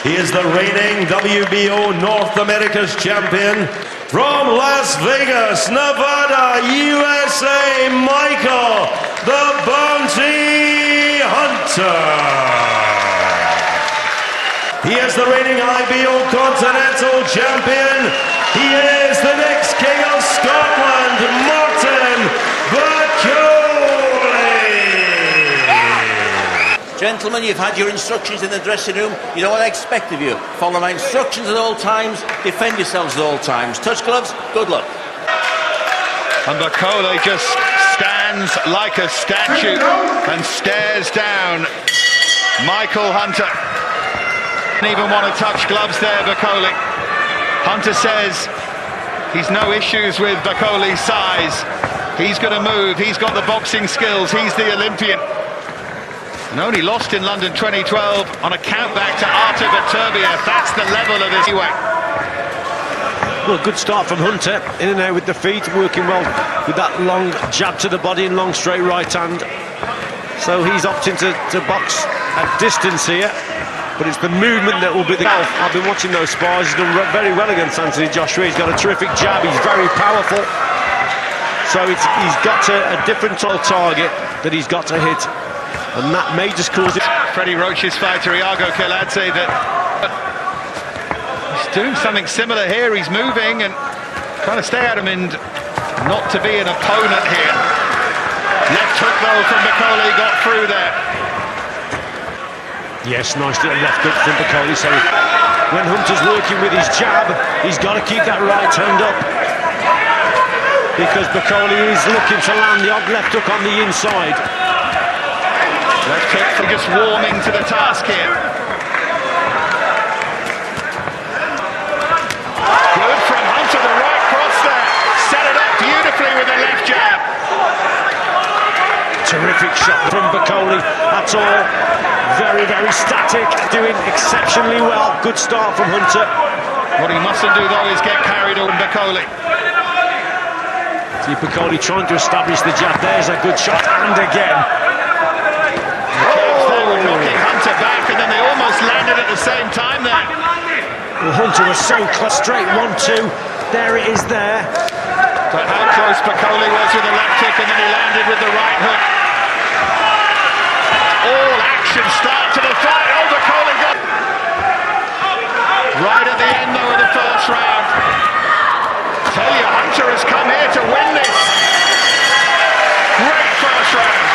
He is the reigning WBO North America's champion from Las Vegas, Nevada, USA, Michael the Bounty Hunter. He is the reigning IBO Continental champion. He is the next king of Scotland, Martin Bakole. Gentlemen, you've had your instructions in the dressing room. You know what I expect of you. Follow my instructions at all times. Defend yourselves at all times. Touch gloves, good luck. And Bakole just stands like a statue and stares down Michael Hunter. Didn't even want to touch gloves there, Bakole. Hunter says he's no issues with Bakole's size. He's going to move. He's got the boxing skills. He's the Olympian. And only lost in London 2012 on a countback to Artur Beterbiev. That's the level of his heavyweight. Well, good start from Hunter, in and out with the feet, working well with that long jab to the body and long straight right hand. So he's opting to box at distance here, but it's the movement that will be the... I've been watching those spars. He's done very well against Anthony Joshua. He's got a terrific jab. He's very powerful. So he's got a different target that he's got to hit. And that may just cause it. Freddie Roach's fighter, Iago Keladze, that he's doing something similar here. He's moving and trying to stay at him and not to be an opponent here. Left hook though from Bakole, got through there. Yes, nice little left hook from Bakole. So when Hunter's working with his jab, he's got to keep that right hand up, because Bakole is looking to land the odd left hook on the inside. Left hook for just warming to the task here. Good from Hunter, the right cross there. Set it up beautifully with the left jab. Terrific shot from Bakole. That's all very, very static. Doing exceptionally well. Good start from Hunter. What he mustn't do though is get carried on Bakole. See Bakole trying to establish the jab. There's a good shot, and again. Knocking Hunter back, and then they almost landed at the same time there. Well, Hunter was so close, straight 1-2. There it is there. But how close Bakole was with the left hook, and then he landed with the right hook. All action start to the fight. Oh, Bakole got right at the end though of the first round. Tell you, Hunter has come here to win this. Great first round.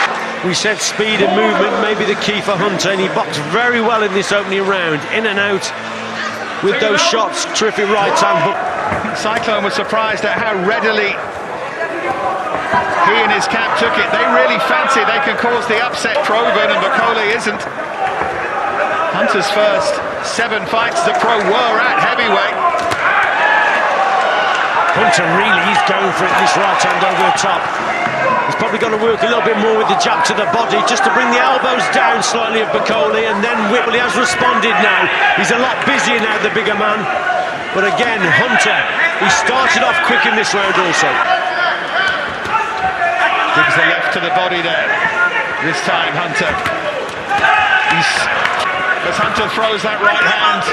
We said speed and movement may be the key for Hunter, and he boxed very well in this opening round, in and out with those shots. Terrific right hand. Cyclone was surprised at how readily he and his camp took it. They really fancy they can cause the upset Proven, and Bakole isn't. Hunter's first 7 fights as a pro were at heavyweight. Hunter really is going for it, this right hand over the top. He's probably got to work a little bit more with the jab to the body, just to bring the elbows down slightly of Bakole, and then Whipple has responded now. He's a lot busier now, the bigger man. But again, Hunter, he started off quick in this round also. Gives the left to the body there. This time Hunter. As Hunter throws that right hand.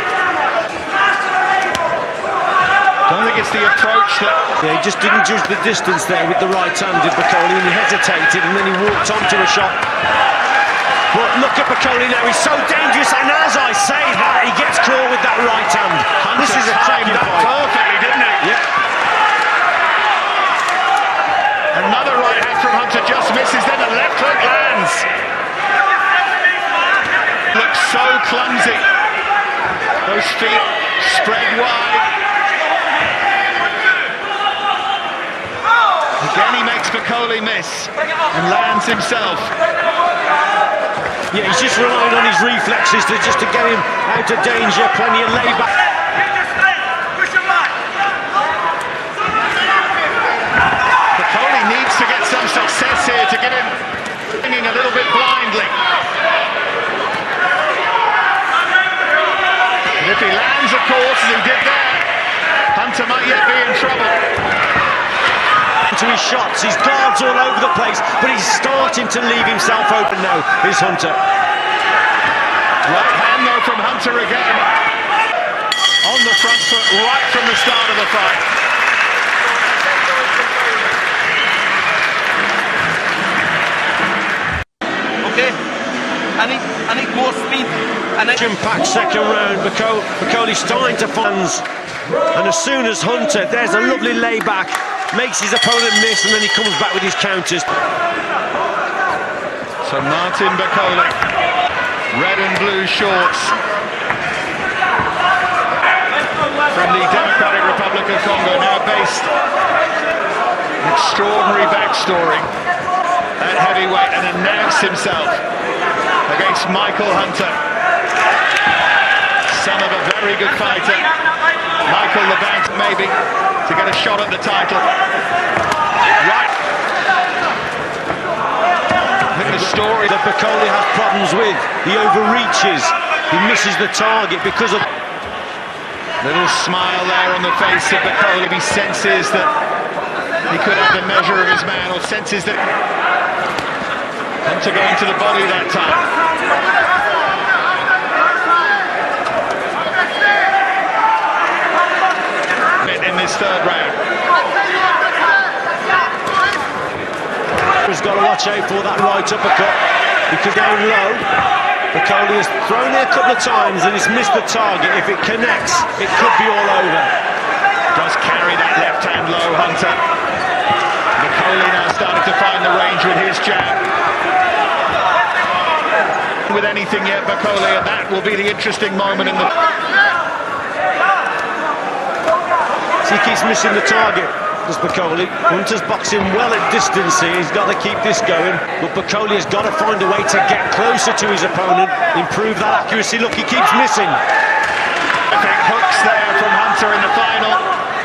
Don't think it's the approach that... Yeah, he just didn't judge the distance there with the right hand, did Bakole, and he hesitated, and then he walked onto a shot. But look at Bakole now, he's so dangerous, and as I say that, he gets caught with that right hand. Hunter this is a timed that perfectly, didn't he? Yeah. Another right hand from Hunter just misses, then the left hook lands. Looks so clumsy. Those feet spread wide. Again he makes Bakole miss and lands himself. Yeah, he's just relying on his reflexes to get him out of danger. Plenty of layback. Bakole needs to get some success here to get him swinging a little bit blindly. And if he lands, of course, as he did there, Hunter might yet be in trouble. To his shots, his guards all over the place, but he's starting to leave himself open now, is Hunter. Right hand though from Hunter again. front foot right from the start of the fight. Okay, I need more speed. Action-packed second round. Bakole starting to fans, and as soon as Hunter, there's a lovely layback, makes his opponent miss, and then he comes back with his counters. So Martin Bakole, red and blue shorts, from the Democratic Republic of Congo, now based, an extraordinary backstory at heavyweight, and announced himself against Michael Hunter, son of a very good fighter, Michael the Bank, maybe, to get a shot at the title. Right. I think the story that Bakole has problems with, he overreaches, he misses the target because of... Little smile there on the face of Bakole. He senses that he could have the measure of his man, or senses that Hunter going to the body that time. In this third round. He's got to watch out for that right uppercut, because down low, Bakole has thrown it a couple of times and he's missed the target. If it connects, it could be all over. Does carry that left hand low, Hunter. Bakole now starting to find the range with his jab. With anything yet, Bakole, and that will be the interesting moment in the... So he keeps missing the target, does Bakole. Hunter's boxing well at distance here, he's got to keep this going, but Bakole has got to find a way to get closer to his opponent, improve that accuracy. Look, he keeps missing. Perfect hooks there from Hunter in the final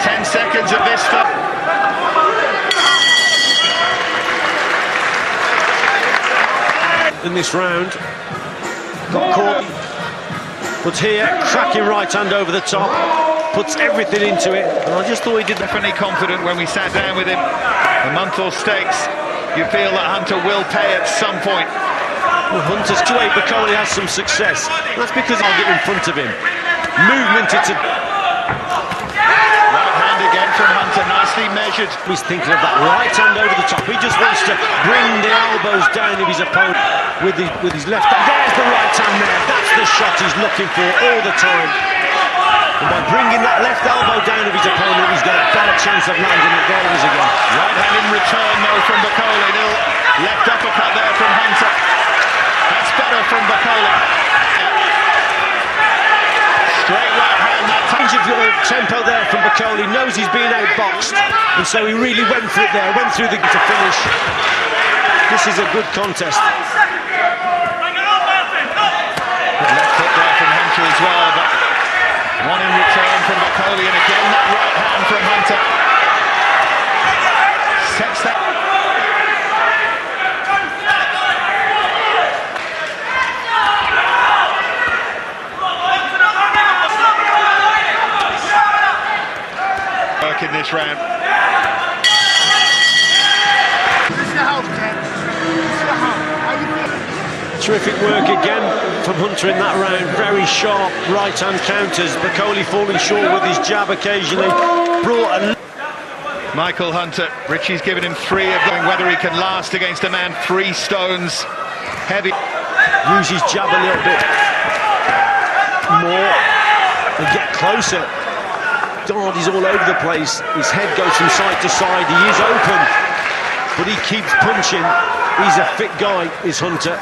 10 seconds of this stuff. In this round, got caught, but here, cracking right hand over the top, puts everything into it, and I just thought he did. Definitely confident when we sat down with him. A month or stakes, you feel that Hunter will pay at some point. Well, Hunter's 2-8, Bakole has some success. That's because I'll get in front of him. Movement, it's a... Right hand again from Hunter, nicely measured. He's thinking of that right hand over the top. He just wants to bring the elbows down of his opponent with his left hand. There's the right hand there. That's the shot he's looking for all the time. And by bringing that left elbow down of his opponent, he's got a better chance of landing it. There it is again. Right hand in return, though, from Bakole. Little left uppercut there from Hunter. That's better from Bakole. Straight right hand that time. Change of tempo there from Bakole. He knows he's being outboxed, and so he really went for it there. Went through the to finish. This is a good contest. Good left hook there from Hunter as well, but one in return from Bakole, and again that right hand from Hunter. Sets that. Work in this round. Terrific work again from Hunter in that round. Very sharp right-hand counters. Bakole falling short with his jab occasionally. Brought a... Michael Hunter, Richie's given him 3 of going, whether he can last against a man 3 stones heavy. Use his jab a little bit more and get closer. God, he's all over the place. His head goes from side to side. He is open, but he keeps punching. He's a fit guy, is Hunter.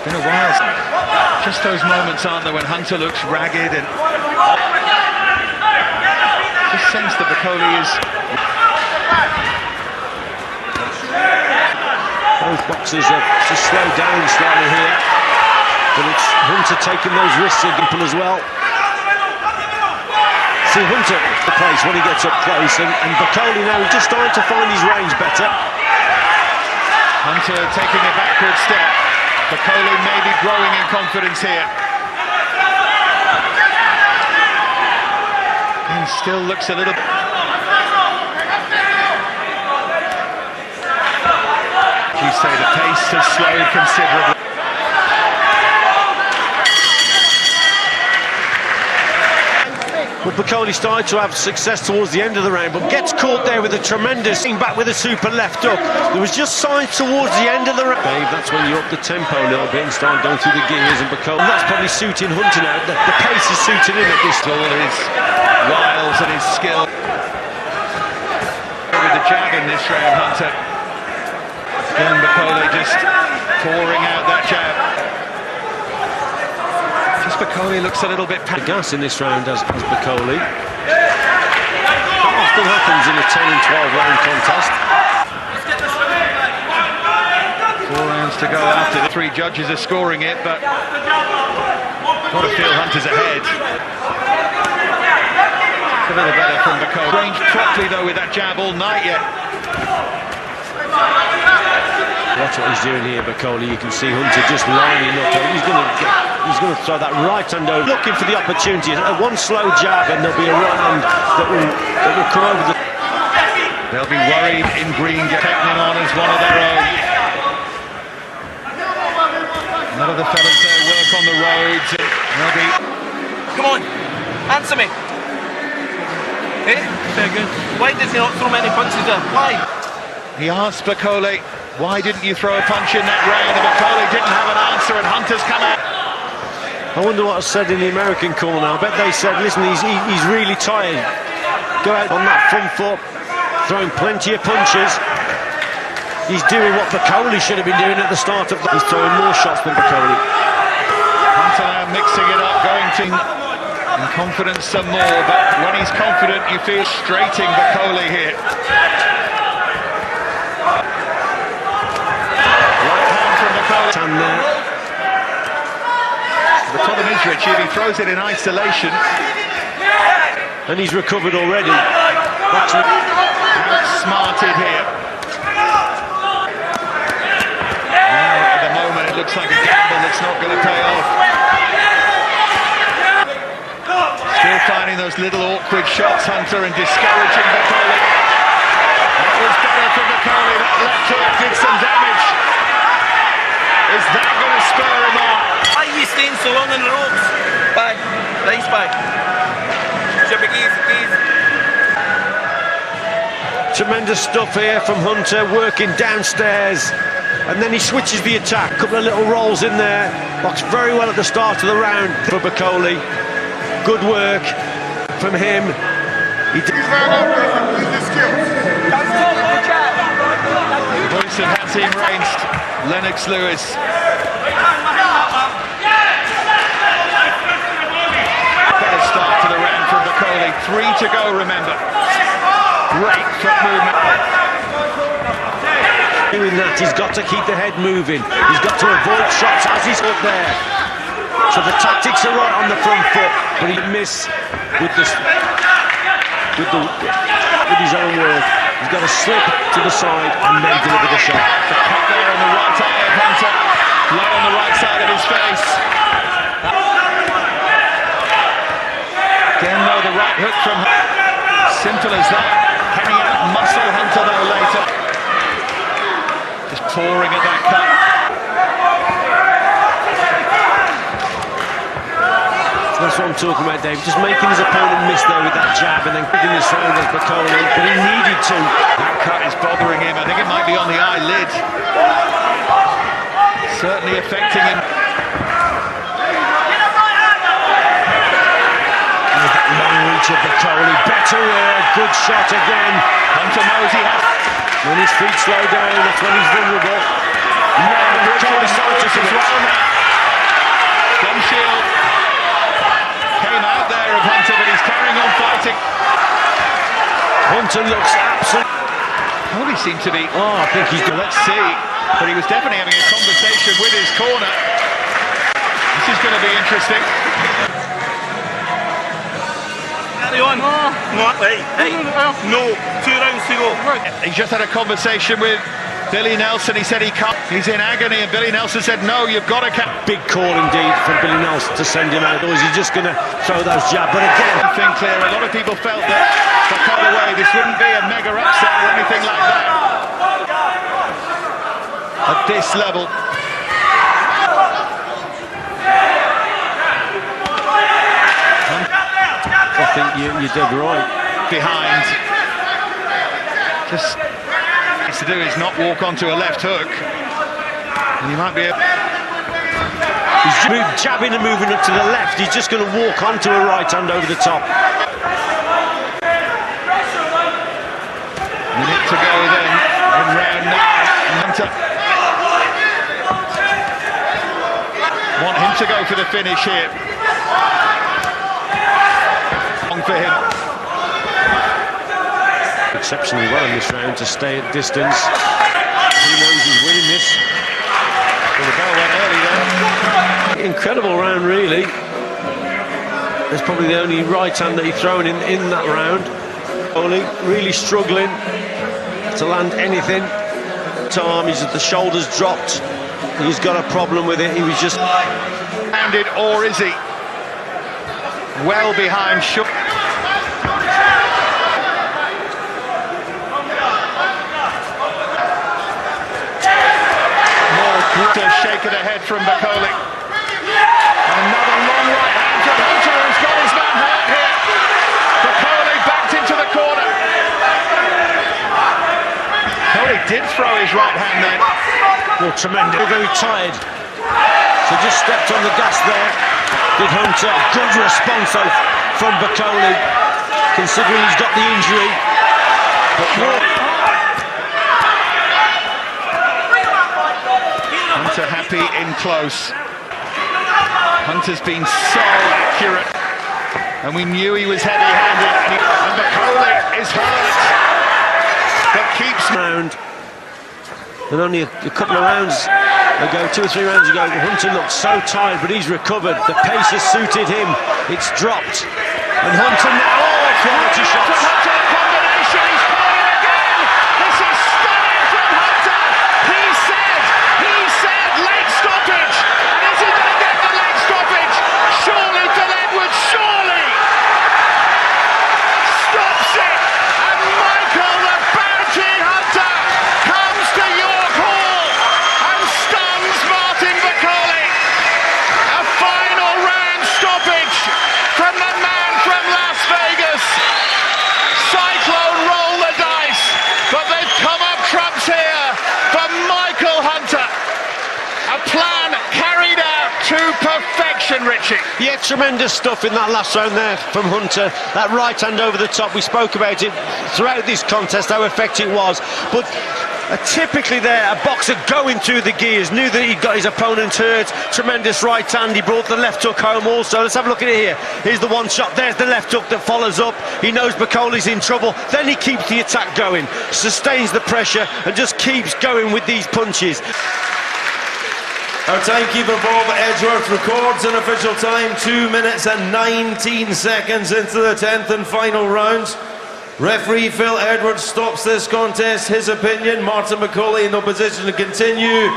Been a while. Just those moments, aren't there, when Hunter looks ragged and just sense that Bakole is... Both boxers have just slowed down slightly here, but it's Hunter taking those risks as well. See Hunter the place when he gets up close, and Bakole now is just starting to find his range better. Hunter taking a backward step. Bakole may be growing in confidence here. He still looks a little... you say, the pace has slowed considerably. Well, Bakole started to have success towards the end of the round, but gets caught there with a tremendous back with a super left hook. There was just signs towards the end of the round. Dave, that's when you up the tempo a little bit and start going through the gears, and Bakole, and that's probably suiting Hunter now. The pace is suiting him at this All his wiles and his skill. With the jab in this round, Hunter. Again, Bakole just pouring out that jab. Bakole looks a little bit gas in this round as Bakole. That often happens in a 10 and 12 round contest. 4 rounds to go after. The 3 judges are scoring it, but got to feel Hunter's ahead. It's a little better from Bakole. Ranged properly though with that jab all night yet. Watch what he's doing here, Bakole. You can see Hunter just lining up. He's going to throw that right hand over, looking for the opportunity. One slow jab, and there'll be a right hand that will come over the. They'll be worried in green, taking him on as one of their own. None of the fellas there work on the roads. They'll be. Come on, answer me. Eh? Very good. Why did he not throw many punches there? Why? He asked Bakole, why didn't you throw a punch in that round? And Bakole didn't have an answer, and Hunter's come out. I wonder what was said in the American corner. I bet they said, listen, he's really tired. Go out on that front foot, throwing plenty of punches. He's doing what Bakole should have been doing at the start of the... He's throwing more shots than Bakole. Hunter now mixing it up, going to... in confidence some more, but when he's confident, you feel straighting Bakole here. And the problem is, Richie, he throws it in isolation. And he's recovered already. Outsmarted here. Now, at the moment, it looks like a gamble that's not going to pay off. Still finding those little awkward shots, Hunter, and discouraging Bakole. That was better for Bakole. That left hook did some damage. Is that going to spur him on? Why are you staying so long on the ropes? Bye. Nice bye. Should be easy. Tremendous stuff here from Hunter, working downstairs. And then he switches the attack. Couple of little rolls in there. Boxed very well at the start of the round for Bakole. Good work from him. He did. The voice of Hatim Reinst, Lennox Lewis. Better start to the round from Bakole. 3 to go, remember. Great foot movement. Doing that, he's got to keep the head moving. He's got to avoid shots as he's up there. So the tactics are right on the front foot, but he missed with his own work. He's got to slip to the side and then deliver the shot. The cut there on the right eye of Hunter, low on the right side of his face. Again, though, the right hook from Hunter. Simple as that. Can he out-muscle Hunter, though, later? Just pouring at that cut. That's what I'm talking about, Dave. Just making his opponent miss there with that jab and then putting his round as Bakole, but he needed to. That cut is bothering him. I think it might be on the eyelid. Certainly affecting him. There's that long reach of Bakole. Better work. Good shot again. Hunter knows he has. When his feet slow down, that's when he's vulnerable. Now Bakole starts to as well now. Gum shield. Came out there of Hunter, but he's carrying on fighting. Hunter looks absolutely... Probably seemed to be... Oh, I think he's... Let's see. But he was definitely having a conversation with his corner. This is going to be interesting. Carry on. No, hey, no, 2 rounds to go. He's just had a conversation with Billy Nelson. He said he can't. He's in agony, and Billy Nelson said, no, you've got to catch. Big call indeed from Billy Nelson to send him out. Or is he just going to throw those jabs? But again, thing clear. A lot of people felt that Bakole, this wouldn't be a mega upset or anything like that. A at this level. I think you're dead right. Behind. Just needs to do is not walk onto a left hook. And he might be able... He's jabbing and moving up to the left. He's just going to walk onto a right hand over the top. Minute to go then in round 9. Hunter want him to go for the finish here. Long for him. Exceptionally well in this round to stay at distance. He knows he's winning this. Well, the bell went early then. Incredible round, really. It's probably the only right hand that he's thrown in that round. Only really struggling to land anything. At times the shoulders dropped. He's got a problem with it. He was just Handed, or is he? Well behind Shook. More shake of the head from Bakole. Another long right hand to Hunter, who's got his man hurt here. Bakole backed into the corner. Bakole did throw his right hand then. well, tremendous. Very tired. So just stepped on the gas there. Did Hunter. Good response from Bakole, considering he's got the injury. But Hunter happy in close. Hunter's been so accurate, and we knew he was heavy-handed. And Bakole is hurt, but keeps round. And only a couple of rounds ago, 2 or 3 rounds ago, Hunter looked so tired, but he's recovered. The pace has suited him. It's dropped, and Hunter now. Oh, quality shots. Hunter combination. He's caught it again. This is stunning from Hunter. He said leg stoppage. And is he going to get the leg stoppage? Surely Phil Edwards, surely stops it. And Michael, the bounty hunter, comes to York Hall and stuns Martin Bakole. A final round stoppage from the man from Las Vegas. Cyclone roll the dice, but they've come up trumps here for Michael Hunter. A plan carried out to perfection, Richie. Yeah, tremendous stuff in that last round there from Hunter. That right hand over the top, we spoke about it throughout this contest, how effective it was. But typically there, a boxer going through the gears, knew that he got his opponent hurt. Tremendous right hand, he brought the left hook home also. Let's have a look at it here. Here's the one shot, there's the left hook that follows up. He knows Bakole's in trouble, then he keeps the attack going, sustains the pressure and just keeps going with these punches. Our timekeeper Bob Edgeworth records an official time 2 minutes and 19 seconds into the 10th and final round. Referee Phil Edwards stops this contest. His opinion, Martin Bakole in no position to continue.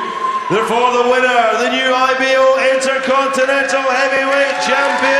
Therefore the winner, the new IBO Inter-Continental Heavyweight Champion,